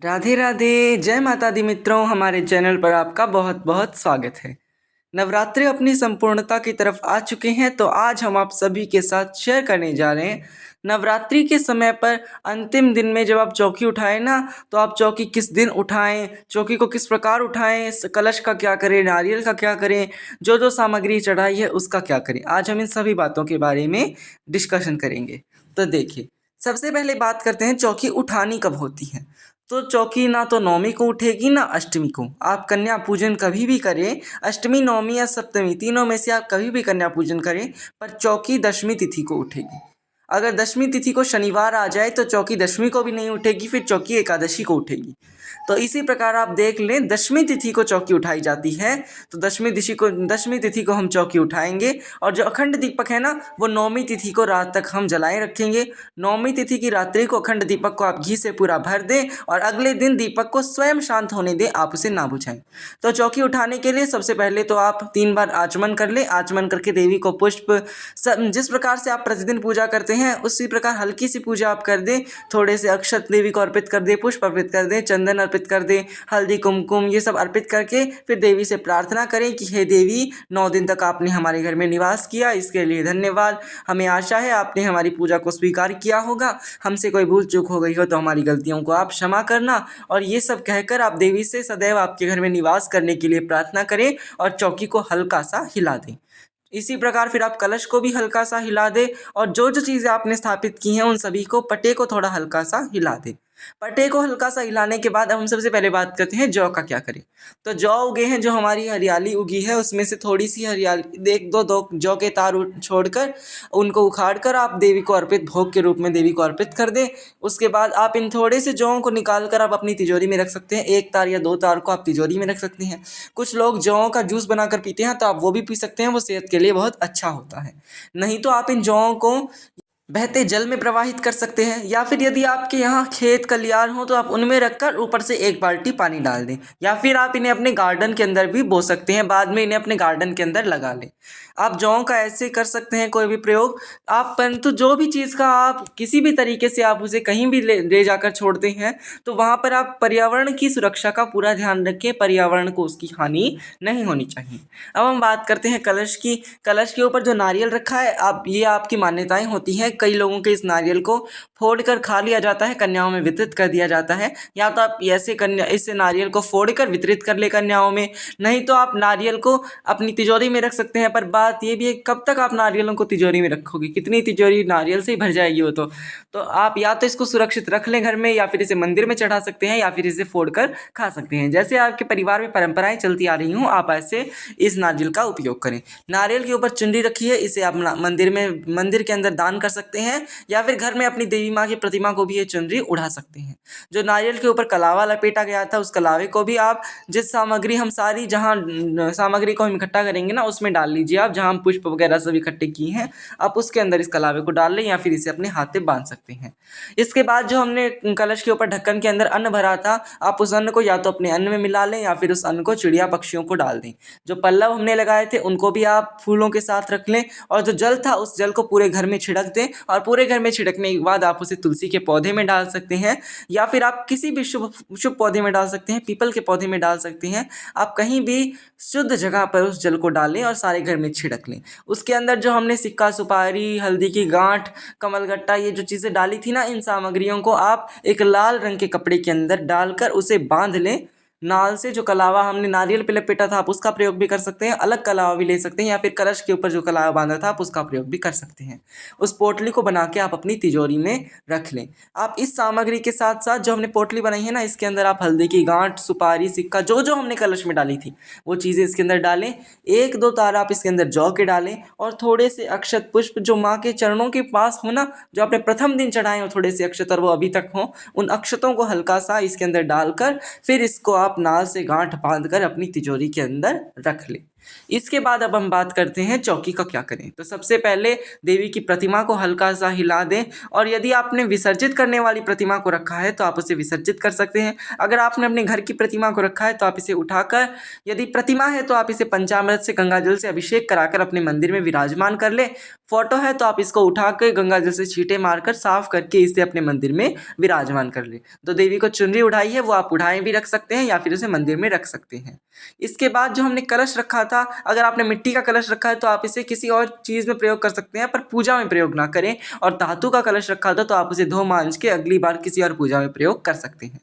राधे राधे, जय माता दी मित्रों। हमारे चैनल पर आपका बहुत बहुत स्वागत है। नवरात्रि अपनी संपूर्णता की तरफ आ चुके हैं, तो आज हम आप सभी के साथ शेयर करने जा रहे हैं नवरात्रि के समय पर अंतिम दिन में जब आप चौकी उठाएं ना, तो आप चौकी किस दिन उठाएं, चौकी को किस प्रकार उठाएं, कलश का क्या करें, नारियल का क्या करें, जो जो सामग्री चढ़ाई है उसका क्या करें। आज हम इन सभी बातों के बारे में डिस्कशन करेंगे। तो देखिए, सबसे पहले बात करते हैं चौकी उठानी कब होती है। तो चौकी ना तो नौमी को उठेगी ना अष्टमी को। आप कन्या पूजन कभी भी करें, अष्टमी, नौमी या सप्तमी, तीनों में से आप कभी भी कन्या पूजन करें, पर चौकी दशमी तिथि को उठेगी। अगर दशमी तिथि को शनिवार आ जाए तो चौकी दशमी को भी नहीं उठेगी, फिर चौकी एकादशी को उठेगी। तो इसी प्रकार आप देख लें, दशमी तिथि को चौकी उठाई जाती है, तो दशमी तिथि को हम चौकी उठाएंगे। और जो अखंड दीपक है ना, वो नौमी तिथि को रात तक हम जलाए रखेंगे। नौमी तिथि की रात्रि को अखंड दीपक को आप घी से पूरा भर दें और अगले दिन दीपक को स्वयं शांत होने दें, आप उसे ना बुझाएं। तो चौकी उठाने के लिए सबसे पहले तो आप 3 बार आचमन कर लें। आचमन करके देवी को पुष्प, जिस प्रकार से आप प्रतिदिन पूजा करते हैं उसी प्रकार हल्की सी पूजा आप कर दें। थोड़े से अक्षत देवी को अर्पित कर दें, पुष्प अर्पित कर दें, चंदन अर्पित कर दें, हल्दी कुमकुम ये सब अर्पित करके फिर देवी से प्रार्थना करें कि हे देवी, 9 दिन तक आपने हमारे घर में निवास किया, इसके लिए धन्यवाद। हमें आशा है आपने हमारी पूजा को स्वीकार किया होगा। हमसे कोई भूल चूक हो गई हो तो हमारी गलतियों को आप क्षमा करना। और ये सब कहकर आप देवी से सदैव आपके घर में निवास करने के लिए प्रार्थना करें और चौकी को हल्का सा हिला दें। इसी प्रकार फिर आप कलश को भी हल्का सा हिला दें और जो जो चीज़ें आपने स्थापित की हैं उन सभी को, पटे को थोड़ा हल्का सा हिला दें। पटे को हल्का सा हिलाने के बाद अब हम सबसे पहले बात करते हैं जौ का क्या करें। तो जौ उगे हैं, जो हमारी हरियाली उगी है उसमें से थोड़ी सी हरियाली, एक दो दो जौ के तार छोड़कर उनको उखाड़ कर आप देवी को अर्पित, भोग के रूप में देवी को अर्पित कर दें। उसके बाद आप इन थोड़े से जौं को निकाल कर आप अपनी तिजोरी में रख सकते हैं। 1 तार या 2 तार को आप तिजोरी में रख सकते हैं। कुछ लोग जौ का जूस बनाकर पीते हैं, तो आप वो भी पी सकते हैं, वो सेहत के लिए बहुत अच्छा होता है। नहीं तो आप इन जौं को बहते जल में प्रवाहित कर सकते हैं, या फिर यदि आपके यहाँ खेत खलियान हो तो आप उनमें रखकर ऊपर से 1 बाल्टी पानी डाल दें, या फिर आप इन्हें अपने गार्डन के अंदर भी बो सकते हैं, बाद में इन्हें अपने गार्डन के अंदर लगा लें। आप जौ का ऐसे कर सकते हैं कोई भी प्रयोग आप, परंतु जो भी चीज़ का आप किसी भी तरीके से आप उसे कहीं भी ले जाकर छोड़ते हैं, तो वहाँ पर आप पर्यावरण की सुरक्षा का पूरा ध्यान रखें, पर्यावरण को उसकी हानि नहीं होनी चाहिए। अब हम बात करते हैं कलश की। कलश के ऊपर जो नारियल रखा है, आप ये आपकी मान्यताएं होती हैं। कई लोगों के इस नारियल को फोड़कर खा लिया जाता है, कन्याओं में वितरित कर दिया जाता है। या तो आप ऐसे कन्या इस नारियल को फोड़कर वितरित कर ले कन्याओं में, नहीं तो आप नारियल को अपनी तिजोरी में रख सकते हैं। पर बात ये भी है, कब तक आप नारियलों को तिजोरी में रखोगे, कितनी तिजोरी नारियल से ही भर जाएगी वो तो आप या तो इसको सुरक्षित रख लें घर में, या फिर इसे मंदिर में चढ़ा सकते हैं, या फिर इसे फोड़कर खा सकते हैं। जैसे आपके परिवार में परंपराएं चलती आ रही हों, आप ऐसे इस नारियल का उपयोग करें। नारियल के ऊपर चुनरी रखी है, इसे आप मंदिर के अंदर दान कर सकते हैं, या फिर घर में अपनी देवी माँ की प्रतिमा को भी ये चुनरी उड़ा सकते हैं। जो नारियल के ऊपर कलावा लपेटा गया था, उस कलावे को भी आप, जिस सामग्री हम सारी जहाँ सामग्री को हम इकट्ठा करेंगे ना, उसमें डाल लीजिए आप, जहाँ हम पुष्प वगैरह सब इकट्ठे किए हैं, आप उसके अंदर इस कलावे को डाल लें, या फिर इसे अपने हाथ से बांध सकते हैं। इसके बाद जो हमने कलश के ऊपर ढक्कन के अंदर अन्न भरा था, आप उस अन्न को या तो अपने अन्न में मिला लें, या फिर उस अन्न को चिड़िया पक्षियों को डाल दें। जो पल्लव हमने लगाए थे उनको भी आप फूलों के साथ रख लें, और जो जल था उस जल को पूरे घर में छिड़क दें, और पूरे घर में छिड़कने के बाद आप उसे तुलसी के पौधे में डाल सकते हैं, या फिर आप किसी भी शुभ शुभ पौधे में डाल सकते हैं, पीपल के पौधे में डाल सकते हैं। आप कहीं भी शुद्ध जगह पर उस जल को डालें और सारे घर में छिड़क लें। उसके अंदर जो हमने सिक्का, सुपारी, हल्दी की गांठ, कमलगट्टा, ये जो चीज़ें डाली थी ना, इन सामग्रियों को आप एक लाल रंग के कपड़े के अंदर डालकर उसे बांध लें नाल से। जो कलावा हमने नारियल पे लपेटा था, आप उसका प्रयोग भी कर सकते हैं, अलग कलावा भी ले सकते हैं, या फिर कलश के ऊपर जो कलावा बांधा था आप उसका प्रयोग भी कर सकते हैं। उस पोटली को बना के आप अपनी तिजोरी में रख लें। आप इस सामग्री के साथ साथ जो हमने पोटली बनाई है ना, इसके अंदर आप हल्दी की गांठ, सुपारी, सिक्का, जो जो हमने कलश में डाली थी वो चीज़ें इसके अंदर डालें। 1-2 तार आप इसके अंदर जौ के डालें, और थोड़े से अक्षत पुष्प जो माँ के चरणों के पास हो ना, जो आपने प्रथम दिन चढ़ाए हो, थोड़े से अक्षत और वो अभी तक हो, उन अक्षतों को हल्का सा इसके अंदर डालकर फिर इसको आप नाल से गांठ बांधकर अपनी तिजोरी के अंदर रख लें। इसके बाद अब हम बात करते हैं चौकी का क्या करें। तो सबसे पहले देवी की प्रतिमा को हल्का सा हिला दें, और यदि आपने विसर्जित करने वाली प्रतिमा को रखा है तो आप उसे विसर्जित कर सकते हैं। अगर आपने अपने घर की प्रतिमा को रखा है तो आप इसे उठाकर, यदि प्रतिमा है तो आप इसे पंचामृत से गंगा जल से अभिषेक कराकर अपने मंदिर में विराजमान कर ले। फोटो है तो आप इसको उठाकर गंगा जल से छींटे मारकर साफ करके इसे अपने मंदिर में विराजमान कर ले। तो देवी को चुनरी उठाई है वो आप उठाए भी रख सकते हैं या फिर उसे मंदिर में रख सकते हैं। इसके बाद जो हमने कलश रखा था, अगर आपने मिट्टी का कलश रखा है तो आप इसे किसी और चीज़ में प्रयोग कर सकते हैं, पर पूजा में प्रयोग ना करें। और धातु का कलश रखा था तो आप उसे धो मांज के अगली बार किसी और पूजा में प्रयोग कर सकते हैं।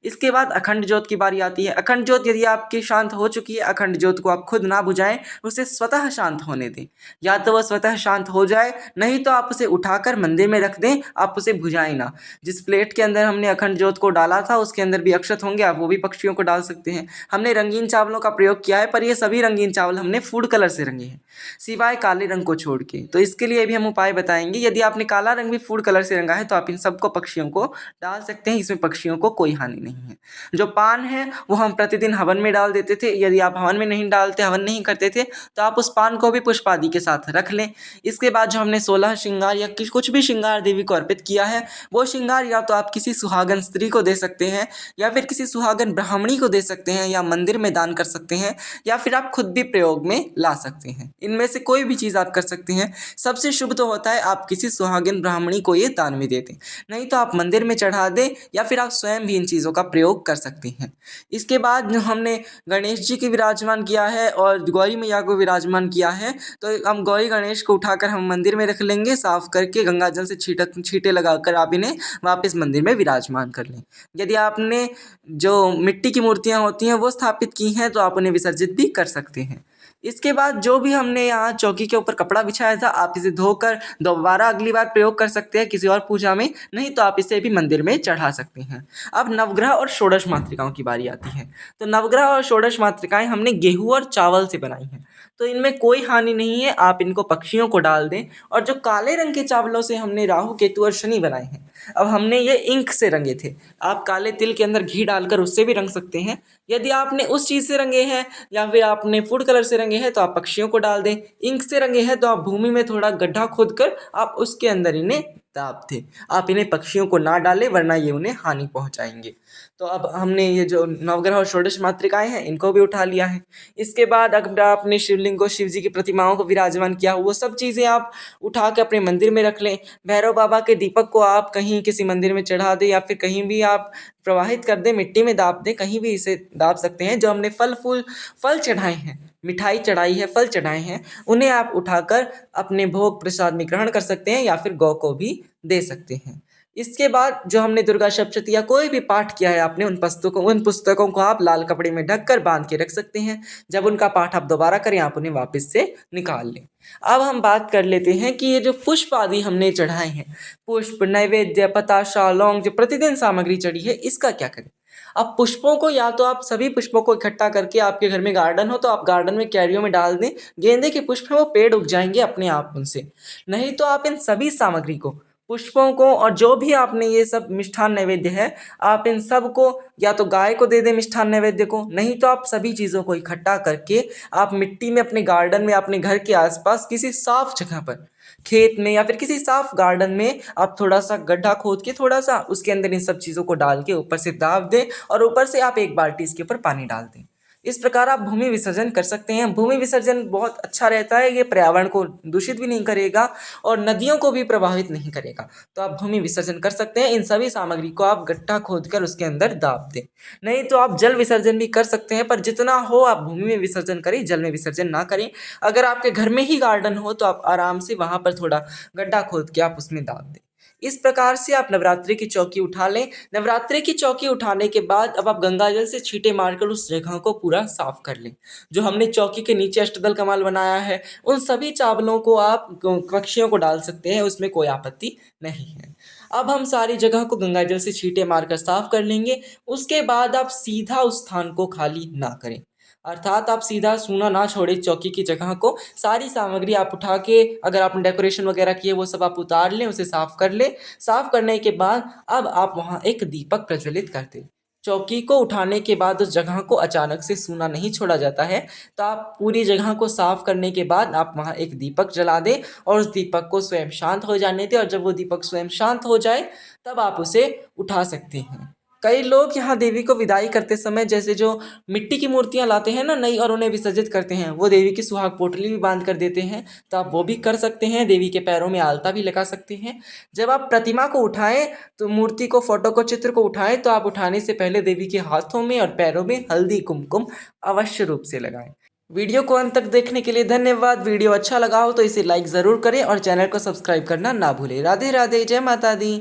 इसके बाद अखंड ज्योत की बारी आती है। अखंड ज्योत यदि आपकी शांत हो चुकी है, अखंड ज्योत को आप खुद ना बुझाएं, उसे स्वतः शांत होने दें। या तो वह स्वतः शांत हो जाए, नहीं तो आप उसे उठाकर मंदिर में रख दें, आप उसे बुझाएं ना। जिस प्लेट के अंदर हमने अखंड ज्योत को डाला था उसके अंदर भी अक्षत होंगे, आप वो भी पक्षियों को डाल सकते हैं। हमने रंगीन चावलों का प्रयोग किया है, पर ये सभी रंगीन चावल हमने फूड कलर से रंगे हैं, सिवाय काले रंग को छोड़ के। तो इसके लिए भी हम उपाय बताएंगे। यदि आपने काला रंग भी फूड कलर से रंगा है तो आप इन सबको पक्षियों को डाल सकते हैं, इसमें पक्षियों को कोई हानि नहीं है। जो पान है वो हम प्रतिदिन हवन में डाल देते थे। यदि आप हवन में नहीं डालते, हवन नहीं करते थे, तो आप उस पान को भी पुष्प आदि के साथ रख लें। इसके बाद जो हमने 16 श्रृंगार या कुछ भी श्रृंगार देवी को अर्पित किया है, वो श्रृंगार या तो आप किसी सुहागन स्त्री को दे सकते हैं, या फिर किसी सुहागन ब्राह्मणी को दे सकते हैं, या मंदिर में दान कर सकते हैं, या फिर आप खुद भी प्रयोग में ला सकते हैं। इनमें से कोई भी चीज़ आप कर सकते हैं। सबसे शुभ तो होता है आप किसी सुहागिन ब्राह्मणी को ये दान में दे दें, नहीं तो आप मंदिर में चढ़ा दें, या फिर आप स्वयं भी इन चीज़ों का प्रयोग कर सकते हैं। इसके बाद जो हमने गणेश जी की विराजमान किया है और गौरी मैया को विराजमान किया है, तो हम गौरी गणेश को उठाकर हम मंदिर में रख लेंगे, साफ करके गंगा जल से छींटे लगाकर आप इन्हें वापस मंदिर में विराजमान कर लें। यदि आपने जो मिट्टी की मूर्तियाँ होती हैं वो स्थापित की हैं तो आप उन्हें विसर्जित भी कर सकते हैं। इसके बाद जो भी हमने यहाँ चौकी के ऊपर कपड़ा बिछाया था, आप इसे धोकर दोबारा अगली बार प्रयोग कर सकते हैं किसी और पूजा में, नहीं तो आप इसे भी मंदिर में चढ़ा सकते हैं। अब नवग्रह और षोडश मातृकाओं की बारी आती है। तो नवग्रह और षोडश मातृकाएं हमने गेहूं और चावल से बनाई हैं, तो इनमें कोई हानि नहीं है, आप इनको पक्षियों को डाल दें। और जो काले रंग के चावलों से हमने राहु केतु और शनि बनाए हैं, अब हमने ये इंक से रंगे थे। आप काले तिल के अंदर घी डालकर उससे भी रंग सकते हैं। यदि आपने उस चीज़ से रंगे हैं या फिर आपने फूड कलर से रंगे हैं तो आप पक्षियों को डाल दें। इंक से रंगे हैं तो आप भूमि में थोड़ा गड्ढा खोद कर आप उसके अंदर इन्हें दाब दें। आप इन्हें पक्षियों को ना डालें, वरना ये उन्हें हानि पहुंचाएंगे। तो अब हमने ये जो नवग्रह और षोडश मातृकाएं हैं इनको भी उठा लिया है। इसके बाद अगर आपने शिवलिंग को, शिव जी की प्रतिमाओं को विराजमान किया, वो सब चीज़ें आप उठा के अपने मंदिर में रख लें। भैरव बाबा के दीपक को आप कहीं किसी मंदिर में चढ़ा दें, या फिर कहीं भी आप प्रवाहित कर दें, मिट्टी में दाब दें, कहीं भी इसे दाब सकते हैं। जो हमने फल चढ़ाए हैं, मिठाई चढ़ाई है, फल चढ़ाए हैं, उन्हें आप उठाकर अपने भोग प्रसाद में ग्रहण कर सकते हैं, या फिर गौ को भी दे सकते हैं। इसके बाद जो हमने दुर्गा सप्तशती या कोई भी पाठ किया है आपने, उन पुस्तकों को आप लाल कपड़े में ढककर बांध के रख सकते हैं। जब उनका पाठ आप दोबारा करें, आप उन्हें वापस से निकाल लें। अब हम बात कर लेते हैं कि ये जो पुष्प आदि हमने चढ़ाए हैं, पुष्प, नैवेद्य, पताशा, लौंग, जो प्रतिदिन सामग्री चढ़ी है, इसका क्या करें। अब पुष्पों को या तो आप सभी पुष्पों को इकट्ठा करके, आपके घर में गार्डन हो तो आप गार्डन में क्यारियों में डाल दें। गेंदे के पुष्प हैं वो पेड़ उग जाएंगे अपने आप उनसे। नहीं तो आप इन सभी सामग्री को, पुष्पों को, और जो भी आपने ये सब मिष्ठान नैवेद्य है, आप इन सब को या तो गाय को दे दें मिष्ठान नैवेद्य को, नहीं तो आप सभी चीज़ों को इकट्ठा करके आप मिट्टी में अपने गार्डन में, अपने घर के आसपास किसी साफ जगह पर, खेत में या फिर किसी साफ गार्डन में आप थोड़ा सा गड्ढा खोद के, थोड़ा सा उसके अंदर इन सब चीज़ों को डाल के ऊपर से दाब दें, और ऊपर से आप एक बाल्टी इसके ऊपर पानी डाल दें। इस प्रकार आप भूमि विसर्जन कर सकते हैं। भूमि विसर्जन बहुत अच्छा रहता है, ये पर्यावरण को दूषित भी नहीं करेगा और नदियों को भी प्रभावित नहीं करेगा। तो आप भूमि विसर्जन कर सकते हैं। इन सभी सामग्री को आप गड्ढा खोद कर उसके अंदर दाब दें। नहीं तो आप जल विसर्जन भी कर सकते हैं, पर जितना हो आप भूमि में विसर्जन करें, जल में विसर्जन ना करें। अगर आपके घर में ही गार्डन हो तो आप आराम से वहाँ पर थोड़ा गड्ढा खोद के आप उसमें दाब दें। इस प्रकार से आप नवरात्रि की चौकी उठा लें। नवरात्रि की चौकी उठाने के बाद अब आप गंगाजल से छींटे मारकर उस जगह को पूरा साफ कर लें। जो हमने चौकी के नीचे अष्टदल कमल बनाया है, उन सभी चावलों को आप पक्षियों को डाल सकते हैं, उसमें कोई आपत्ति नहीं है। अब हम सारी जगह को गंगाजल से छींटे मारकर साफ कर लेंगे। उसके बाद आप सीधा उस स्थान को खाली ना करें, अर्थात आप सीधा सूना ना छोड़े चौकी की जगह को। सारी सामग्री आप उठा के, अगर आपने डेकोरेशन वगैरह की है वो सब आप उतार लें, उसे साफ कर लें। साफ करने के बाद अब आप वहाँ एक दीपक प्रज्वलित कर दें। चौकी को उठाने के बाद उस जगह को अचानक से सूना नहीं छोड़ा जाता है। तो आप पूरी जगह को साफ करने के बाद आप वहाँ एक दीपक जला दें और उस दीपक को स्वयं शांत हो जाने दें, और जब वो दीपक स्वयं शांत हो जाए तब आप उसे उठा सकते हैं। कई लोग यहाँ देवी को विदाई करते समय जैसे जो मिट्टी की मूर्तियाँ लाते हैं ना नई, और उन्हें विसर्जित करते हैं, वो देवी की सुहाग पोटली भी बांध कर देते हैं। तो आप वो भी कर सकते हैं, देवी के पैरों में आलता भी लगा सकते हैं। जब आप प्रतिमा को उठाएं, तो मूर्ति को, फोटो को, चित्र को उठाएं तो आप उठाने से पहले देवी के हाथों में और पैरों में हल्दी कुमकुम अवश्य रूप से लगाएं। वीडियो को अंत तक देखने के लिए धन्यवाद। वीडियो अच्छा लगा हो तो इसे लाइक ज़रूर करें और चैनल को सब्सक्राइब करना ना भूलें। राधे राधे, जय माता दी।